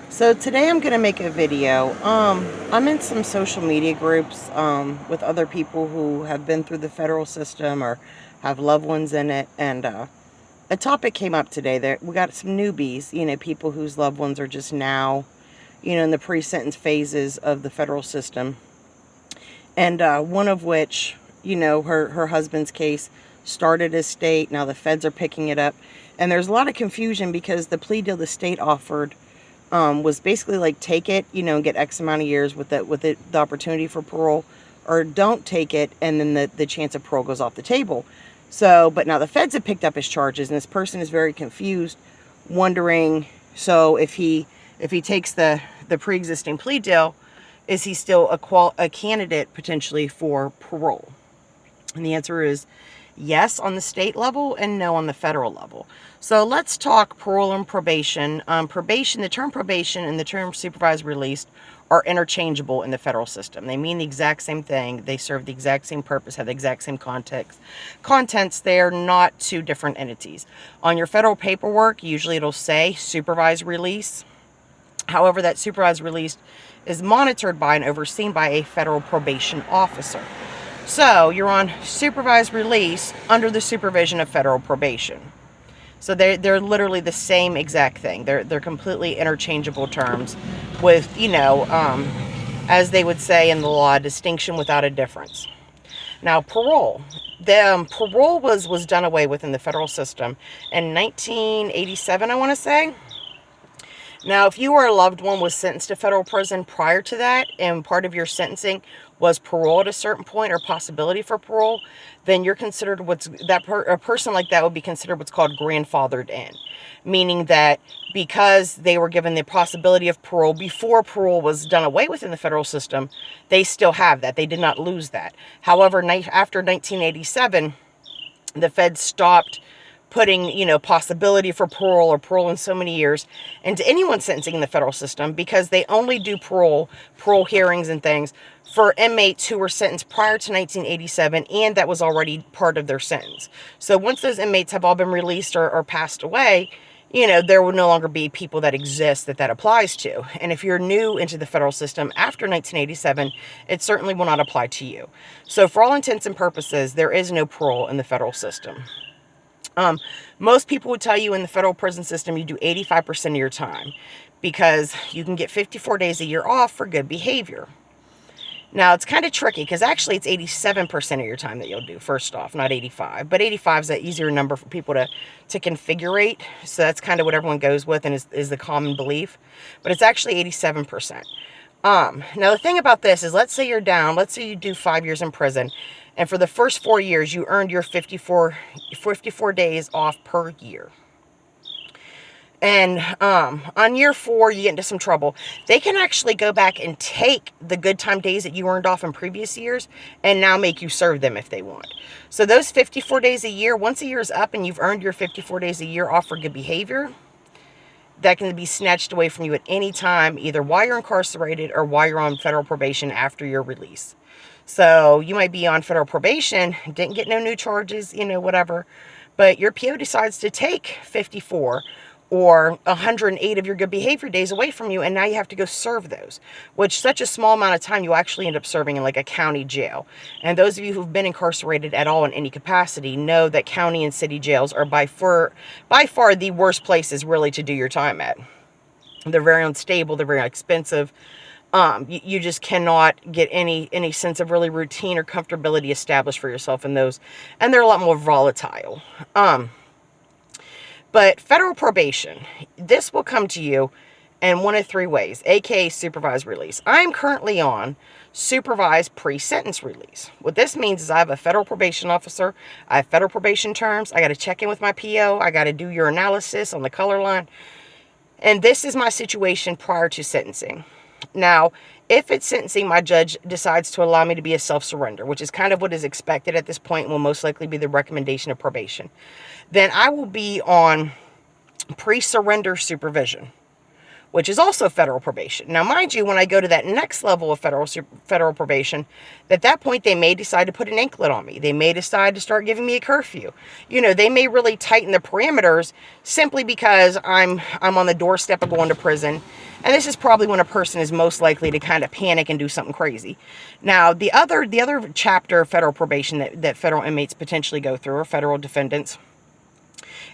So today I'm gonna make a video. I'm in some social media groups with other people who have been through the federal system or have loved ones in it, and a topic came up today. There we got some newbies, people whose loved ones are just now, in the pre-sentence phases of the federal system, and one of which, her husband's case started as state. Now the feds are picking it up, and there's a lot of confusion because the plea deal the state offered was basically like take it, and get X amount of years with the opportunity for parole, or don't take it, and then the chance of parole goes off the table. So, but now the feds have picked up his charges, and this person is very confused, wondering, so if he takes the pre-existing plea deal, is he still a candidate potentially for parole? And the answer is yes on the state level and no on the federal level. So let's talk parole and probation. Probation, the term probation and the term supervised release are interchangeable in the federal system. They mean the exact same thing. They serve the exact same purpose, have the exact same contents. They're not two different entities. On your federal paperwork, usually it'll say supervised release. However, that supervised release is monitored by and overseen by a federal probation officer. So you're on supervised release under the supervision of federal probation. So they're literally the same exact thing. They're completely interchangeable terms with, as they would say in the law, a distinction without a difference. Now, parole. Parole was done away with in the federal system in 1987, I want to say. Now, if you or a loved one was sentenced to federal prison prior to that, and part of your sentencing was parole at a certain point or possibility for parole, then you're considered a person like that would be considered what's called grandfathered in, meaning that because they were given the possibility of parole before parole was done away with in the federal system, they still have that. They did not lose that. However, after 1987, the feds stopped putting, possibility for parole or parole in so many years into anyone sentencing in the federal system, because they only do parole hearings and things for inmates who were sentenced prior to 1987 and that was already part of their sentence. So once those inmates have all been released or passed away, there will no longer be people that exist that applies to. And if you're new into the federal system after 1987, it certainly will not apply to you. So for all intents and purposes, there is no parole in the federal system. Most people would tell you in the federal prison system, you do 85% of your time because you can get 54 days a year off for good behavior. Now, it's kind of tricky because actually it's 87% of your time that you'll do, first off, not 85. But 85 is an easier number for people to configurate. So that's kind of what everyone goes with and is the common belief. But it's actually 87%. Now, the thing about this is, let's say you're down. Let's say you do 5 years in prison. And for the first 4 years, you earned your 54 days off per year. And on year 4, you get into some trouble. They can actually go back and take the good time days that you earned off in previous years and now make you serve them if they want. So those 54 days a year, once a year is up and you've earned your 54 days a year off for good behavior, that can be snatched away from you at any time, either while you're incarcerated or while you're on federal probation after your release. So you might be on federal probation, didn't get no new charges, whatever, but your PO decides to take 54 or 108 of your good behavior days away from you, and now you have to go serve those, which such a small amount of time you actually end up serving in like a county jail. And those of you who've been incarcerated at all in any capacity know that county and city jails are by far the worst places really to do your time at. They're very unstable, they're very expensive. You just cannot get any sense of really routine or comfortability established for yourself in those, and they're a lot more volatile. But federal probation, this will come to you in one of 3 ways, aka supervised release. I'm currently on supervised pre-sentence release. What this means is I have a federal probation officer, I have federal probation terms, I got to check in with my PO, I got to do your analysis on the color line, and this is my situation prior to sentencing. Now, if it's sentencing, my judge decides to allow me to be a self-surrender, which is kind of what is expected at this point and will most likely be the recommendation of probation, then I will be on pre-surrender supervision, which is also federal probation. Now, mind you, when I go to that next level of federal probation, at that point, they may decide to put an anklet on me. They may decide to start giving me a curfew. You know, they may really tighten the parameters simply because I'm on the doorstep of going to prison. And this is probably when a person is most likely to kind of panic and do something crazy. Now, the other chapter of federal probation that federal inmates potentially go through, or federal defendants,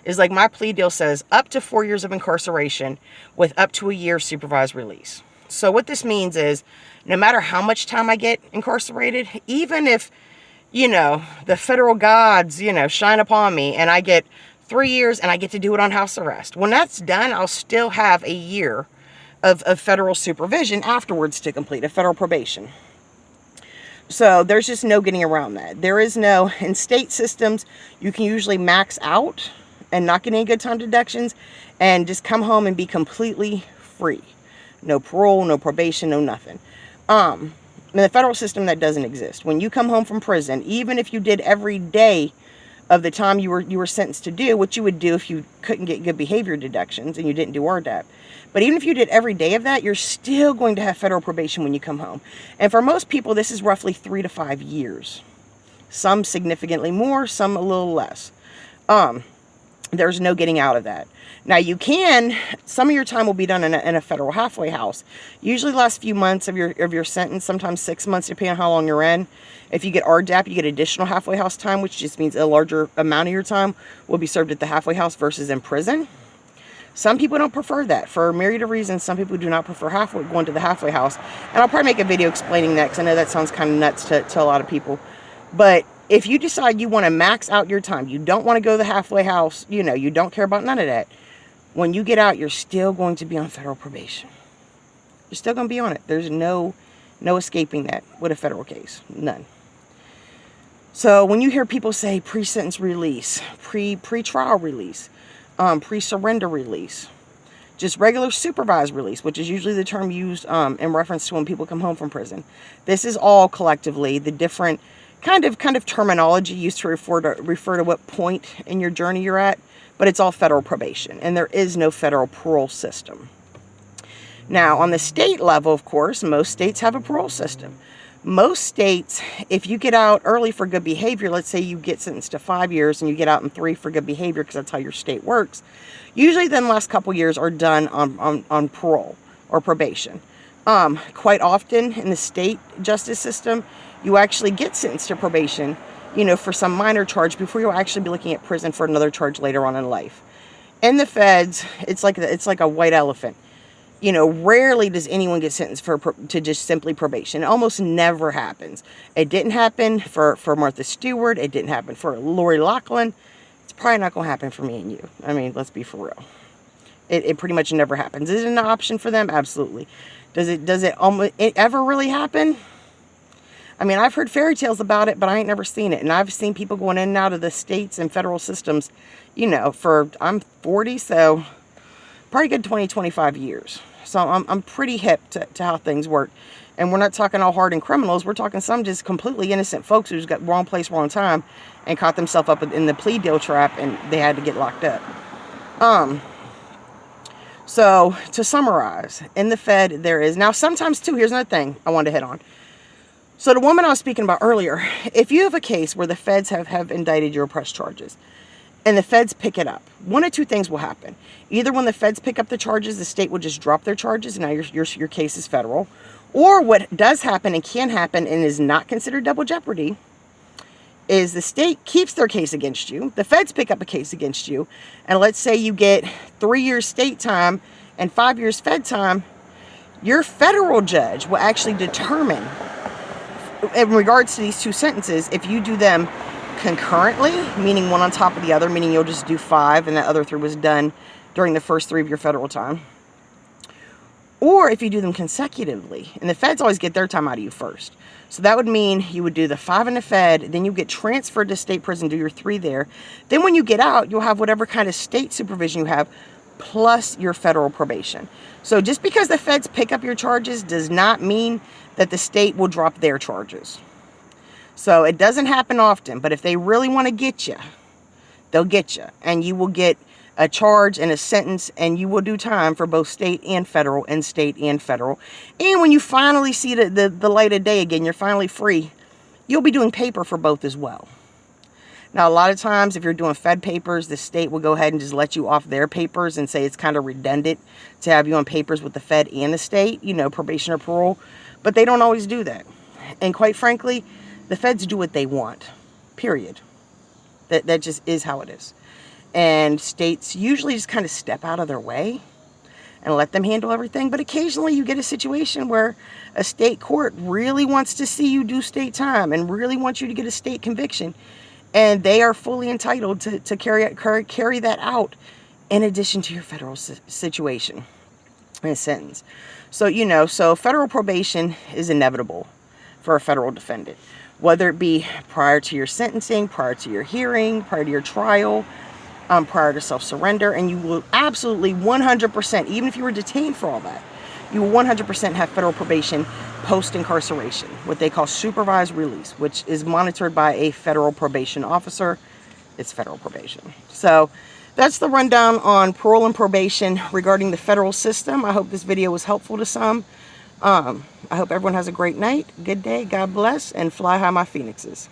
is like my plea deal says up to 4 years of incarceration with up to a year supervised release. So what this means is no matter how much time I get incarcerated, even if, you know, the federal gods, you know, shine upon me and I get 3 years and I get to do it on house arrest, when that's done, I'll still have a year of federal supervision afterwards to complete, a federal probation. So there's just no getting around that. There is no, in state systems, you can usually max out and not get any good time deductions and just come home and be completely free. No parole, no probation, no nothing. In the federal system, that doesn't exist. When you come home from prison, even if you did every day of the time you were sentenced to do, what you would do if you couldn't get good behavior deductions and you didn't do RDAP. But even if you did every day of that, you're still going to have federal probation when you come home. And for most people, this is roughly 3 to 5 years. Some significantly more, some a little less. There's no getting out of that. Now you can, some of your time will be done in a federal halfway house. Usually the last few months of your sentence, sometimes 6 months, depending on how long you're in. If you get RDAP, you get additional halfway house time, which just means a larger amount of your time will be served at the halfway house versus in prison. Some people don't prefer that for a myriad of reasons. Some people do not prefer going to the halfway house. And I'll probably make a video explaining that because I know that sounds kind of nuts to a lot of people. But if you decide you want to max out your time, you don't want to go to the halfway house, you know, you don't care about none of that. When you get out, you're still going to be on federal probation. You're still going to be on it. There's no escaping that with a federal case. None. So when you hear people say pre-sentence release, pre-trial release, pre-surrender release, just regular supervised release, which is usually the term used in reference to when people come home from prison. This is all collectively the different kind of terminology used to refer to what point in your journey you're at, but it's all federal probation, and there is no federal parole system. Now, on the state level, of course, most states have a parole system. Most states, if you get out early for good behavior, let's say you get sentenced to 5 years and you get out in 3 for good behavior because that's how your state works, usually then the last couple years are done on parole or probation. Quite often in the state justice system, you actually get sentenced to probation, you know, for some minor charge before you'll actually be looking at prison for another charge later on in life. In the feds, it's like a white elephant. You know, rarely does anyone get sentenced to just simply probation. It almost never happens. It didn't happen for Martha Stewart. It didn't happen for Lori Loughlin. It's probably not going to happen for me and you. I mean, let's be for real. It pretty much never happens. Is it an option for them? Absolutely. Does it ever really happen? I mean, I've heard fairy tales about it, but I ain't never seen it. And I've seen people going in and out of the states and federal systems, you know, I'm 40, so probably good 20, 25 years. So I'm pretty hip to how things work. And we're not talking all hardened criminals. We're talking some just completely innocent folks who just got wrong place, wrong time, and caught themselves up in the plea deal trap, and they had to get locked up. So to summarize, in the Fed, there is now sometimes too, here's another thing I wanted to hit on. So the woman I was speaking about earlier, if you have a case where the feds have indicted your press charges and the feds pick it up, one of two things will happen. Either when the feds pick up the charges, the state will just drop their charges and now your case is federal. Or what does happen and can happen and is not considered double jeopardy is the state keeps their case against you. The feds pick up a case against you. And let's say you get 3 years state time and 5 years fed time. Your federal judge will actually determine, in regards to these two sentences, if you do them concurrently, meaning one on top of the other, meaning you'll just do 5 and that other 3 was done during the first 3 of your federal time, or if you do them consecutively. And the feds always get their time out of you first. So that would mean you would do the 5 in the Fed, then you get transferred to state prison, do your 3 there. Then when you get out, you'll have whatever kind of state supervision you have, plus your federal probation. So just because the feds pick up your charges does not mean that the state will drop their charges. So it doesn't happen often, but if they really want to get you, they'll get you. And you will get a charge and a sentence, and you will do time for both state and federal, and state and federal. And when you finally see the light of day again, you're finally free, you'll be doing paper for both as well. Now, a lot of times, if you're doing Fed papers, the state will go ahead and just let you off their papers and say it's kind of redundant to have you on papers with the Fed and the state, you know, probation or parole. But they don't always do that. And quite frankly, the feds do what they want, period. That just is how it is. And states usually just kind of step out of their way and let them handle everything. But occasionally you get a situation where a state court really wants to see you do state time and really wants you to get a state conviction. And they are fully entitled to carry that out in addition to your federal situation and sentence. So, you know, so federal probation is inevitable for a federal defendant, whether it be prior to your sentencing, prior to your hearing, prior to your trial, prior to self-surrender. And you will absolutely 100%, even if you were detained for all that, you will 100% have federal probation post-incarceration, what they call supervised release, which is monitored by a federal probation officer. It's federal probation. So that's the rundown on parole and probation regarding the federal system. I hope this video was helpful to some. I hope everyone has a great night, good day, God bless, and fly high my phoenixes.